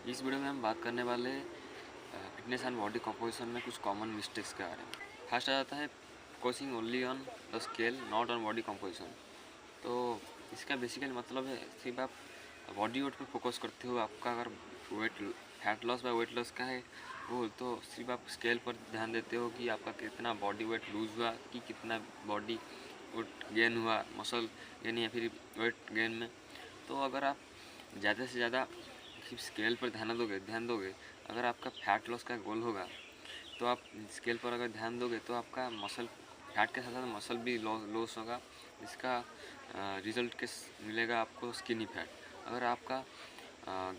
इस वीडियो में हम बात करने वाले फिटनेस एंड बॉडी कंपोजिशन में कुछ कॉमन मिस्टेक्स के बारे में। फर्स्ट आ जाता है focusing only on the scale not on body composition. तो इसका बेसिकली मतलब है सिर्फ आप बॉडी वेट पर फोकस करते हो। आपका अगर वेट फैट लॉस या वेट लॉस का है वो, तो सिर्फ आप स्केल पर ध्यान देते हो कि आपका कितना बॉडी वेट लूज़ हुआ कि कितना बॉडी वेट गेन हुआ, मसल गेन या फिर वेट गेन में। तो अगर आप ज़्यादा से ज़्यादा सिर्फ स्केल पर ध्यान दोगे, अगर आपका फैट लॉस का गोल होगा तो आप स्केल पर अगर ध्यान दोगे तो आपका मसल फैट के साथ साथ मसल भी लॉस होगा। इसका रिजल्ट के मिलेगा आपको स्किनी फैट। अगर आपका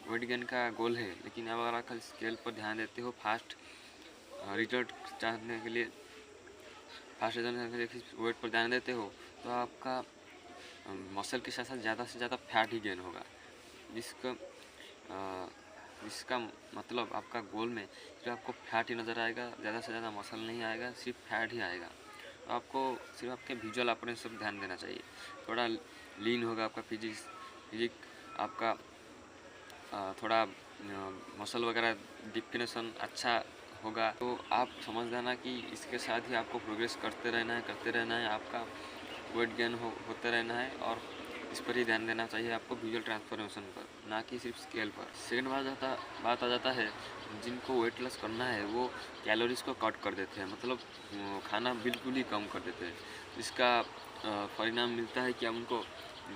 वेट गेन का गोल है लेकिन अगर आप स्केल पर ध्यान देते हो, फास्ट रिजल्ट चाहने के लिए वेट पर ध्यान देते हो, तो आपका मसल के साथ साथ ज़्यादा से ज़्यादा फैट ही गेन होगा। इसका मतलब आपका गोल में सिर्फ आपको फैट ही नज़र आएगा, ज़्यादा से ज़्यादा मसल नहीं आएगा, सिर्फ फैट ही आएगा। तो आपको सिर्फ आपके विजुअल अपीयरेंस पर ध्यान देना चाहिए। थोड़ा लीन होगा आपका फिजिक आपका, थोड़ा मसल वगैरह डिफिनेशन अच्छा होगा। तो आप समझ जाना कि इसके साथ ही आपको प्रोग्रेस करते रहना है। आपका वेट गेन होते रहना है और इस पर ही ध्यान देना चाहिए आपको, विजुअल ट्रांसफॉर्मेशन पर, ना कि सिर्फ स्केल पर। सेकंड बात आ जाता है जिनको वेट लॉस करना है वो कैलोरीज को कट कर देते हैं, मतलब खाना बिल्कुल ही कम कर देते हैं। इसका परिणाम मिलता है कि उनको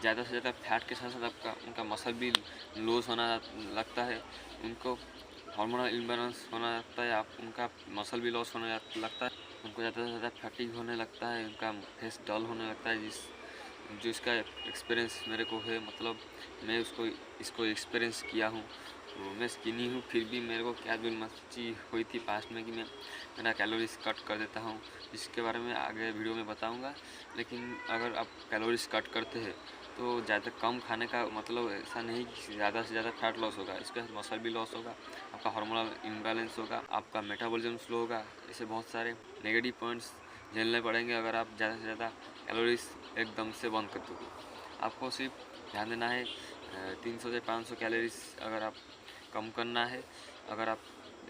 ज़्यादा से ज़्यादा फैट के साथ साथ उनका मसल भी लॉस होना लगता है, उनको हार्मोनल इम्बैलेंस होना लगता है, उनका मसल भी लॉस होने लगता है, उनको ज़्यादा से ज़्यादा फैटिग होने लगता है, उनका फेस डल होने लगता है। जो इसका एक्सपीरियंस मेरे को है, मतलब मैं इसको एक्सपीरियंस किया हूँ। तो मैं स्किनी हूँ फिर भी मेरे को क्या मर्जी हुई थी पास्ट में कि मैं मेरा कैलोरीज कट कर देता हूँ। इसके बारे में आगे वीडियो में बताऊँगा। लेकिन अगर आप कैलोरीज कट करते हैं तो ज़्यादा कम खाने का मतलब ऐसा नहीं कि ज़्यादा से ज़्यादा फैट लॉस होगा, इसके साथ मसल भी लॉस होगा, आपका हार्मोनल इम्बैलेंस होगा, आपका मेटाबॉलिज्म स्लो होगा। ऐसे बहुत सारे नेगेटिव पॉइंट्स झेलने पड़ेंगे अगर आप ज़्यादा से ज़्यादा कैलोरीज एकदम से बंद कर दोगे। आपको सिर्फ ध्यान देना है 300 से 500 कैलोरीज अगर आप कम करना है, अगर आप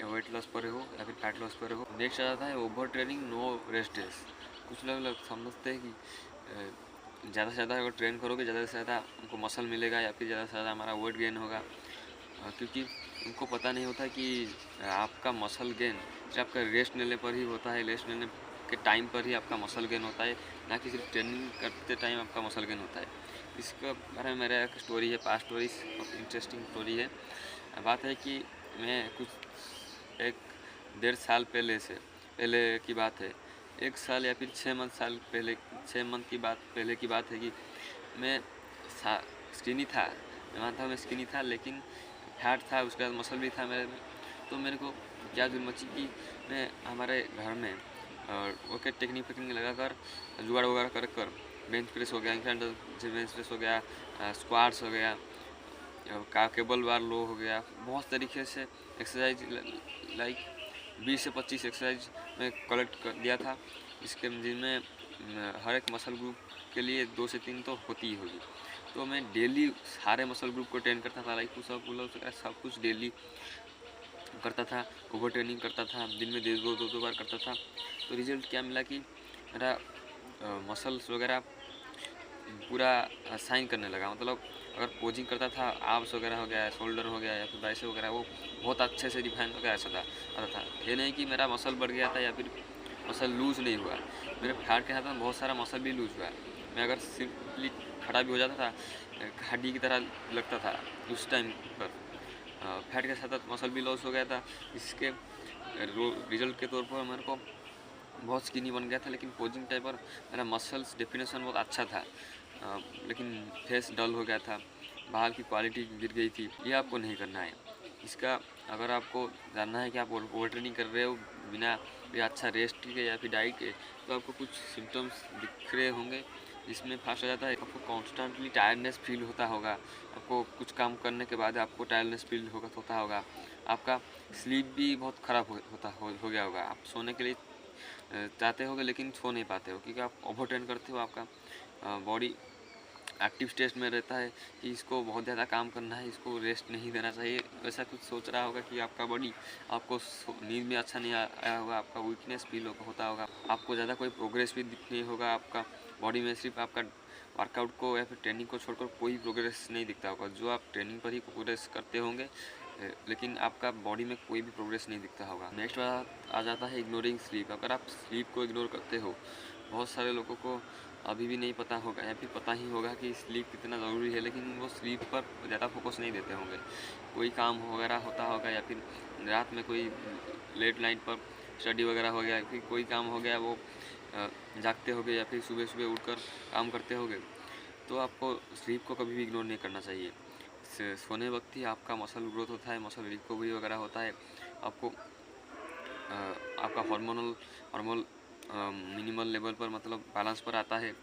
वेट लॉस पर हो या फिर फैट लॉस पर हो। नेक्स्ट आ जाता है over training no rest days. कुछ लोग समझते हैं कि ज़्यादा से ज़्यादा अगर ट्रेन करोगे ज़्यादा से ज़्यादा उनको मसल मिलेगा या फिर ज़्यादा से ज़्यादा हमारा वेट गेन होगा, क्योंकि उनको पता नहीं होता कि आपका मसल गेन सिर्फ आपका रेस्ट लेने पर ही होता है, रेस्ट लेने के टाइम पर ही आपका मसल गेन होता है, ना कि सिर्फ ट्रेनिंग करते टाइम आपका मसल गेन होता है। इसके बारे में मेरा एक स्टोरी है, पास्ट स्टोरी, इंटरेस्टिंग स्टोरी है। बात है कि मैं कुछ 1.5 साल पहले की बात है, 1 साल या फिर 6 मंथ की बात है कि मैं स्किनी था। मैं मानता हूँ मैं स्किनी था, लेकिन फैट था, उसके बाद मसल भी था मेरे में। तो मेरे को क्या जुर्म मची कि मैं हमारे घर में ओके टेक्निक लगा कर जुगाड़ वगैरह कर बेंच प्रेस हो गया, बेंच प्रेस हो गया, स्क्वाट्स हो गया, का केबल बार लो हो गया, बहुत तरीके से एक्सरसाइज लाइक 20 से 25 एक्सरसाइज मैं कलेक्ट कर दिया था, जिनमें हर एक मसल ग्रुप के लिए 2 से 3 तो होती ही होगी। तो मैं डेली सारे मसल ग्रुप को ट्रेन करता था, लाइक पुशअप पुलअप सब कुछ डेली करता था, ओवर ट्रेनिंग करता था, दिन में दो बार करता था। तो रिजल्ट क्या मिला कि मेरा मसल्स वगैरह पूरा साइन करने लगा, मतलब अगर पोजिंग करता था आर्म्स वगैरह हो गया, शोल्डर हो गया या फिर बाइसेप वगैरह, वो बहुत अच्छे से डिफाइन होकर आता था। ये नहीं कि मेरा मसल बढ़ गया था या फिर मसल लूज़ नहीं हुआ, मेरे फैट के साथ में बहुत सारा मसल भी लूज़ हुआ। मैं अगर सिंपली खड़ा भी हो जाता था हड्डी की तरह लगता था उस टाइम पर, फैट के साथ मसल भी लॉस हो गया था। इसके रिजल्ट के तौर पर मेरे को बहुत स्किनी बन गया था, लेकिन पोजिंग टाइम पर मेरा मसल्स डेफिनेशन बहुत अच्छा था, लेकिन फेस डल हो गया था, बाल की क्वालिटी गिर गई थी। ये आपको नहीं करना है। इसका अगर आपको जानना है कि आप ओवर ट्रेनिंग कर रहे हो बिना अच्छा रेस्ट के या फिर डाइट के, तो आपको कुछ सिम्टम्स दिख रहे होंगे, जिसमें फर्स्ट आ जाता है आपको कॉन्स्टेंटली टायर्डनेस फील होता होगा, आपको कुछ काम करने के बाद आपको टायर्डनेस फील होता होगा, आपका स्लीप भी बहुत ख़राब हो गया होगा, आप सोने के लिए चाहते होगे लेकिन सो नहीं पाते हो क्योंकि आप ओवर ट्रेन करते हो, आपका बॉडी एक्टिव स्टेज में रहता है कि इसको बहुत ज़्यादा काम करना है, इसको रेस्ट नहीं देना चाहिए, वैसा कुछ सोच रहा होगा कि आपका बॉडी आपको नींद में अच्छा नहीं आया होगा, आपका वीकनेस फील होता होगा, आपको ज़्यादा कोई प्रोग्रेस भी नहीं होगा, आपका बॉडी में सिर्फ आपका वर्कआउट को या फिर ट्रेनिंग को छोड़कर कोई प्रोग्रेस नहीं दिखता होगा। जो आप ट्रेनिंग पर ही प्रोग्रेस करते होंगे लेकिन आपका बॉडी में कोई भी प्रोग्रेस नहीं दिखता होगा। नेक्स्ट बात आ जाता है इग्नोरिंग स्लीप। अगर आप स्लीप को इग्नोर करते हो, बहुत सारे लोगों को अभी भी नहीं पता होगा या फिर पता ही होगा कि स्लीप कितना ज़रूरी है, लेकिन वो स्लीप पर ज़्यादा फोकस नहीं देते होंगे। कोई काम वगैरह होता होगा या फिर रात में कोई लेट नाइट पर स्टडी वगैरह हो गया, फिर कोई काम हो गया, वो जागते होगे या फिर सुबह सुबह उठकर काम करते होगे, तो आपको स्लीप को कभी भी इग्नोर नहीं करना चाहिए। सोने वक्त ही आपका मसल ग्रोथ होता है, मसल रिकवरी वगैरह होता है, आपको आपका हार्मोनल मिनिमल लेवल पर मतलब बैलेंस पर आता है।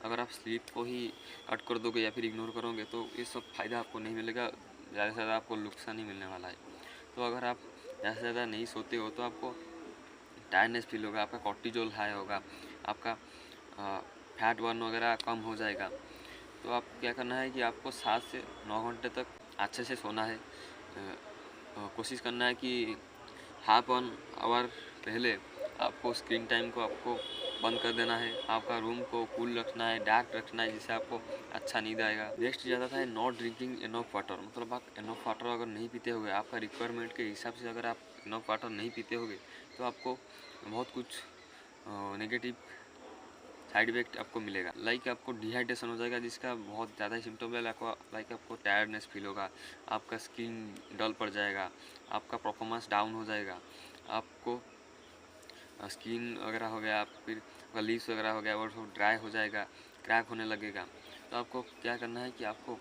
अगर आप स्लीप को ही कट कर दोगे या फिर इग्नोर करोगे तो ये सब फ़ायदा आपको नहीं मिलेगा, ज़्यादा से ज़्यादा आपको नुकसान ही मिलने वाला है। तो अगर आप ज़्यादा से ज़्यादा नहीं सोते हो तो आपको टायर्डनेस फील होगा, आपका कॉर्टिजोल हाई होगा, आपका फैट बर्न वगैरह कम हो जाएगा। तो आप क्या करना है कि आपको 7 से 9 घंटे तक अच्छे से सोना है। कोशिश करना है कि हाफ एन आवर पहले आपको स्क्रीन टाइम को आपको बंद कर देना है, आपका रूम को कूल रखना है, डार्क रखना है, जिससे आपको अच्छा नींद आएगा। नेक्स्ट ज़्यादा था नॉट ड्रिंकिंग इनफ वाटर। मतलब आप इनफ वाटर अगर नहीं पीते होगे, आपका रिक्वायरमेंट के हिसाब से अगर आप इनफ वाटर नहीं पीते होगे तो आपको बहुत कुछ नेगेटिव साइड इफेक्ट आपको मिलेगा। लाइक आपको डिहाइड्रेशन हो जाएगा, जिसका बहुत ज़्यादा ही सिम्टम है। लाइक आपको टायर्डनेस फील होगा, आपका स्किन डल पड़ जाएगा, आपका परफॉर्मेंस डाउन हो जाएगा, आपको स्किन वगैरह हो गया, फिर लीव्स वगैरह हो गया, और सब ड्राई हो जाएगा, क्रैक होने लगेगा। तो आपको क्या करना है कि आपको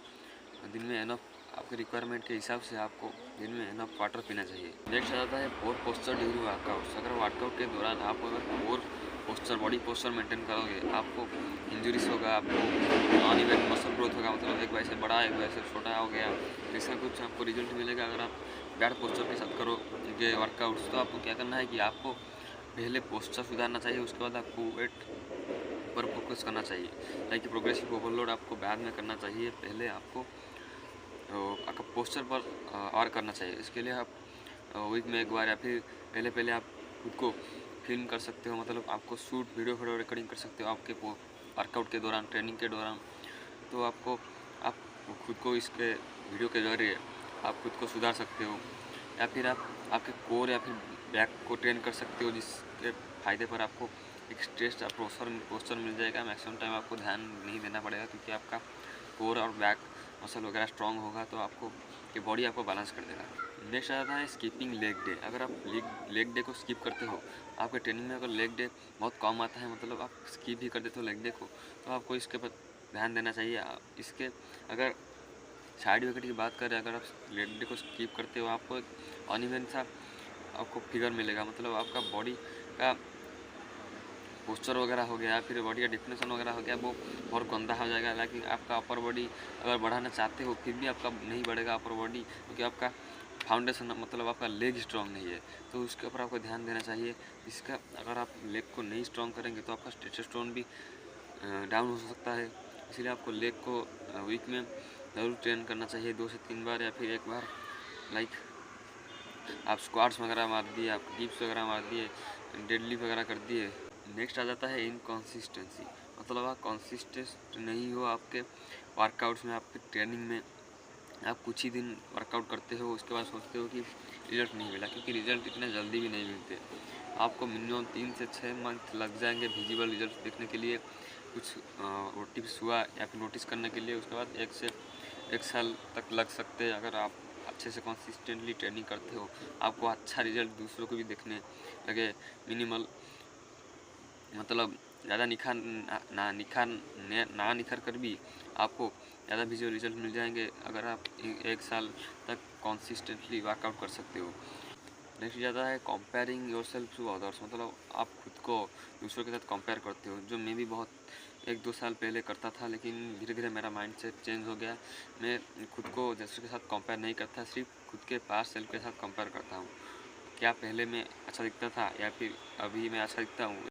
दिन में इनफ, आपके रिक्वायरमेंट के हिसाब से आपको दिन में इनफ वाटर पीना चाहिए। नेक्स्ट आ जाता है पोर पोस्चर ड्यूरिंग वर्कआउट। अगर वर्कआउट के दौरान आप अगर पोर पोस्चर, बॉडी पोस्चर मेंटेन करोगे, आपको इंजरीज होगा, आपको अनइवन मसल ग्रोथ होगा, मतलब एक वैसे बड़ा एक वैसे छोटा हो गया, इसका कुछ आपको रिजल्ट मिलेगा। अगर आप बैड पोस्चर के साथ करोगे वर्कआउट्स, तो आपको क्या करना है कि आपको पहले पोस्चर सुधारना चाहिए, उसके बाद आपको वेट पर फोकस करना चाहिए। लाइक प्रोग्रेसिव ओवरलोड आपको बाद में करना चाहिए, पहले आपको आपका पोस्चर पर और करना चाहिए। इसके लिए आप वीक में एक बार या फिर पहले आप खुद को फिल्म कर सकते हो, मतलब आपको शूट वीडियो रिकॉर्डिंग कर सकते हो आपके वर्कआउट के दौरान, ट्रेनिंग के दौरान। तो आपको आप खुद को इसके वीडियो के जरिए आप खुद को सुधार सकते हो, या फिर आप आपके कोर या फिर बैक को ट्रेन कर सकते हो, जिसके फ़ायदे पर आपको एक स्ट्रेच पोस्चर मिल जाएगा। मैक्सिमम टाइम आपको ध्यान नहीं देना पड़ेगा, क्योंकि आपका कोर और बैक मसल वगैरह स्ट्रॉन्ग होगा, तो आपको ये बॉडी आपको बैलेंस कर देगा। नेक्स्ट आता है स्किपिंग लेग डे। अगर आप लेग डे को स्किप करते हो, आपके ट्रेनिंग में अगर लेग डे बहुत कम आता है, मतलब आप स्किप भी कर देते हो लेग डे को, तो आपको इसके पर ध्यान देना चाहिए। इसके अगर साइड इफेक्ट की बात करें, अगर आप लेग डे को स्किप करते हो, आपको एक अनइवन सा आपको फिगर मिलेगा, मतलब आपका बॉडी का पोस्चर वगैरह हो गया, फिर बॉडी का डिफिनेशन वगैरह हो गया, वो बहुत गंदा हो जाएगा। लेकिन आपका अपर बॉडी अगर बढ़ाना चाहते हो, फिर भी आपका नहीं बढ़ेगा अपर बॉडी, क्योंकि आपका फाउंडेशन मतलब आपका लेग स्ट्रॉन्ग नहीं है। तो उसके ऊपर आपको ध्यान देना चाहिए। इसका अगर आप लेग को नहीं स्ट्रॉन्ग करेंगे तो आपका टेस्टोस्टेरोन भी डाउन हो सकता है। इसलिए आपको लेग को वीक में ज़रूर ट्रेन करना चाहिए, 2 से 3 बार या फिर एक बार। लाइक आप स्क्वाट्स वगैरह मार दिए, आप डिप्स वगैरह मार दिए, डेडलिफ्ट वगैरह कर दिए। नेक्स्ट आ जाता है इनकॉन्सिस्टेंसी। मतलब आप कंसिस्टेंट नहीं हो आपके वर्कआउट्स में, आपके ट्रेनिंग में। आप कुछ ही दिन वर्कआउट करते हो, उसके बाद सोचते हो कि रिजल्ट नहीं मिला, क्योंकि रिजल्ट इतने जल्दी भी नहीं मिलते। आपको मिनिमम 3 से 6 मंथ लग जाएंगे विजिबल रिजल्ट देखने के लिए, कुछ टिप्स हुआ या फिर नोटिस करने के लिए। उसके बाद 1 से 1 साल तक लग सकते हैं। अगर आप अच्छे से कंसिस्टेंटली ट्रेनिंग करते हो, आपको अच्छा रिजल्ट दूसरों को भी देखने लगे। मिनिमल मतलब ज़्यादा ना निखर कर भी आपको ज़्यादा विजुअल रिजल्ट मिल जाएंगे, अगर आप 1 साल तक कंसिस्टेंटली वर्कआउट कर सकते हो। नेक्स्ट ज़्यादा है कंपेयरिंग योरसेल्फ टू अदर्स। मतलब आप खुद को दूसरों के साथ कंपेयर करते हो, जो मैं भी बहुत 1-2 साल पहले करता था, लेकिन धीरे धीरे मेरा माइंड सेट चेंज हो गया। मैं खुद को दूसरों के साथ कंपेयर नहीं करता, सिर्फ खुद के पास सेल्फ के साथ कंपेयर करता हूँ। क्या पहले मैं अच्छा दिखता था या फिर अभी मैं अच्छा दिखता हूँ,